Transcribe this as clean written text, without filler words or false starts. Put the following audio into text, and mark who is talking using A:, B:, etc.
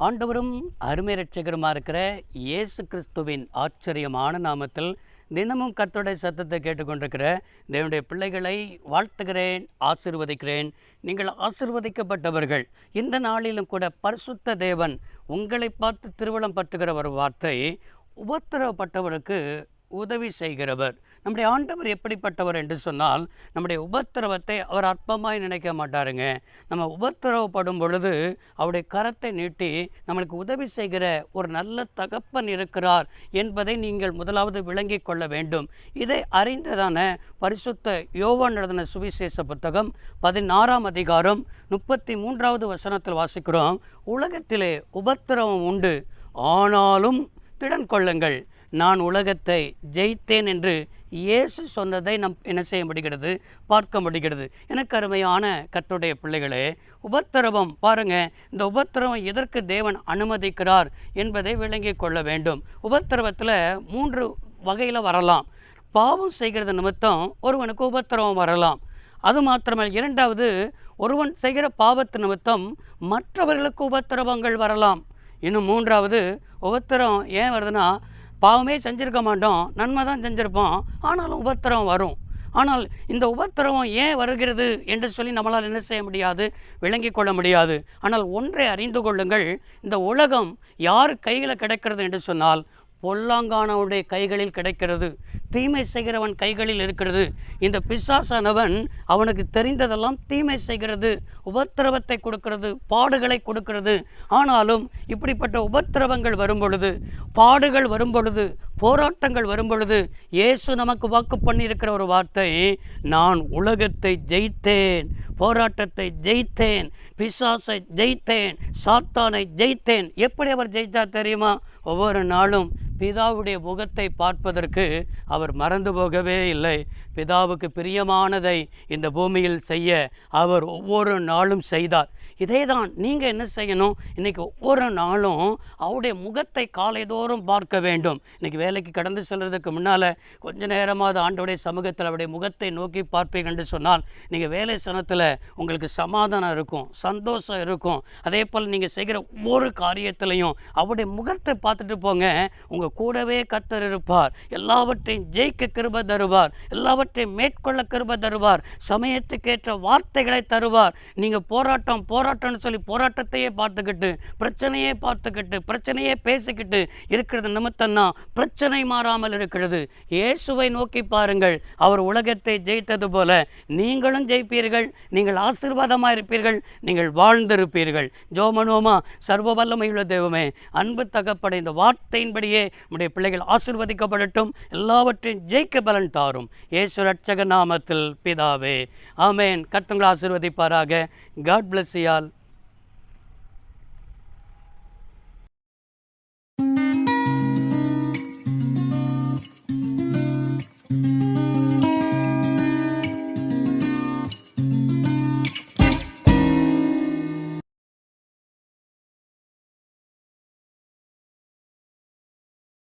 A: ஆண்டவரும் அருமை இரட்சகருமா இருக்கிற இயேசு கிறிஸ்துவின் ஆச்சரியமான நாமத்தில் தினமும் கர்த்தருடைய சத்தத்தை கேட்டுக்கொண்டிருக்கிற தேவனுடைய பிள்ளைகளை வாழ்த்துகிறேன், ஆசீர்வதிக்கிறேன். நீங்கள் ஆசீர்வதிக்கப்பட்டவர்கள். இந்த நாளிலும் கூட பரிசுத்த தேவன் உங்களை பார்த்து திருவளம் பற்றுகிற ஒரு வார்த்தை, உபத்திரவப்பட்டவருக்கு உதவி செய்கிறவர். நம்முடைய ஆண்டவர் எப்படிப்பட்டவர் என்று சொன்னால், நம்முடைய உபத்திரவத்தை அவர் அற்பமாய் நினைக்க மாட்டாருங்க. நம்ம உபத்திரவப்படும் பொழுது அவருடைய கரத்தை நீட்டி நம்மளுக்கு உதவி செய்கிற ஒரு நல்ல தகப்பன் இருக்கிறார் என்பதை நீங்கள் முதலாவது விளங்கி கொள்ள வேண்டும். இதை அறிந்ததான பரிசுத்த யோவான் எழுதின சுவிசேஷ புத்தகம் 16ஆம் அதிகாரம் 33வது வசனத்தில் வாசிக்கிறோம். உலகத்திலே உபத்திரவம் உண்டு, ஆனாலும் திடன் கொள்ளுங்கள், நான் உலகத்தை ஜெயித்தேன் என்று இயேசு சொன்னதை நாம் என்ன செய்ய முடிகிறது, பார்க்க முடிகிறது. எனக்கு அருமையான கர்த்தருடைய பிள்ளைகளே, உபத்திரவம் பாருங்க, இந்த உபத்திரவம் எதற்கு தேவன் அனுமதிக்கிறார் என்பதை விளங்கி கொள்ள வேண்டும். உபத்திரவத்தில் 3 வகையில் வரலாம். பாவம் செய்கிறது நிமித்தம் ஒருவனுக்கு உபத்திரவம் வரலாம். அது மாத்திரமல்ல, 2வது ஒருவன் செய்கிற பாவத்து நிமித்தம் மற்றவர்களுக்கு உபத்திரவங்கள் வரலாம். இன்னும் 3வது உபத்திரம் ஏன் வருதுன்னா, பாவமே செஞ்சுருக்க மாட்டோம், நன்மை தான் செஞ்சுருப்போம், ஆனாலும் உபத்திரவம் வரும். ஆனால் இந்த உபத்திரவம் ஏன் வருகிறது என்று சொல்லி நம்மளால் என்ன செய்ய முடியாது, விளங்கி கொள்ள முடியாது. ஆனால் ஒன்றை அறிந்து கொள்ளுங்கள், இந்த உலகம் யார் கையில் கிடைக்கிறது என்று சொன்னால் பொல்லாங்கானவனுடைய கைகளில் கிடைக்கிறது, தீமை செய்கிறவன் கைகளில் இருக்கிறது. இந்த பிசாசானவன் அவனுக்கு தெரிந்ததெல்லாம் தீமை செய்கிறது, உபத்திரவத்தை கொடுக்கிறது, பாடுகளை கொடுக்கிறது. ஆனாலும் இப்படிப்பட்ட உபத்திரவங்கள் வரும் பொழுது, பாடுகள் வரும் பொழுது, போராட்டங்கள் வரும் பொழுது, இயேசு நமக்கு வாக்கு பண்ணியிருக்கிற ஒரு வார்த்தை, நான் உலகத்தை ஜெயித்தேன், போராட்டத்தை ஜெயித்தேன், பிசாசை ஜெயித்தேன், சாத்தானை ஜெயித்தேன். எப்படி அவர் ஜெயித்தார் தெரியுமா? ஒவ்வொரு நாளும் பிதாவுடைய முகத்தை பார்ப்பதற்கு அவர் மறந்து போகவே இல்லை. பிதாவுக்கு பிரியமானதை இந்த பூமியில் செய்ய அவர் ஒவ்வொரு நாளும் செய்தார். இதே தான் நீங்கள் என்ன செய்யணும், இன்றைக்கி ஒவ்வொரு நாளும் அவருடைய முகத்தை காலைதோறும் பார்க்க வேண்டும். இன்றைக்கி வேலைக்கு கடந்து செல்வதற்கு முன்னால் கொஞ்ச நேரமாவது ஆண்டவருடைய சமூகத்தில் அவருடைய முகத்தை நோக்கி பார்ப்பீங்க என்று சொன்னால், நீங்கள் வேலை சனத்தில் உங்களுக்கு சமாதானம் இருக்கும், சந்தோஷம் இருக்கும். அதே போல் நீங்கள் செய்கிற ஒவ்வொரு காரியத்திலையும் அவருடைய முகத்தை பார்த்துட்டு போங்க. உங்கள் கூடவே கர்த்தர் இருப்பார், எல்லாவற்றையும் ஜெயிக்க கிருபை தருவார், எல்லாவற்றையும் மேற்கொள்ள கிருபை தருவார், சமயத்துக்கேற்ற வார்த்தைகளை தருவார். நீங்கள் போராட்டம்னு சொல்லி போராட்டத்தையே பார்த்துக்கிட்டு, பிரச்சனையே பேசிக்கிட்டு இருக்கிறது நிமித்தம்னா பிரச்சனை மாறாமல் இருக்கிறது. இயேசுவை நோக்கி பாருங்கள், அவர் உலகத்தை ஜெயித்தது போல நீங்களும் ஜெயிப்பீர்கள், நீங்கள் ஆசீர்வாதமாக இருப்பீர்கள், நீங்கள் வாழ்ந்திருப்பீர்கள். ஜோமனோமா சர்வ வல்லமையுள்ள தெய்வமே, அன்பு தகப்படை, இந்த வார்த்தையின்படியே நம்முடைய பிள்ளைகள் ஆசீர்வதிக்கப்படட்டும், எல்லாவற்றையும் ஜெயிக்க பலன் தாரும். இயேசு ரட்சக நாமத்தில் பிதாவே, ஆமென். கர்த்தர் ஆசீர்வதிப்பாராக. God bless you all.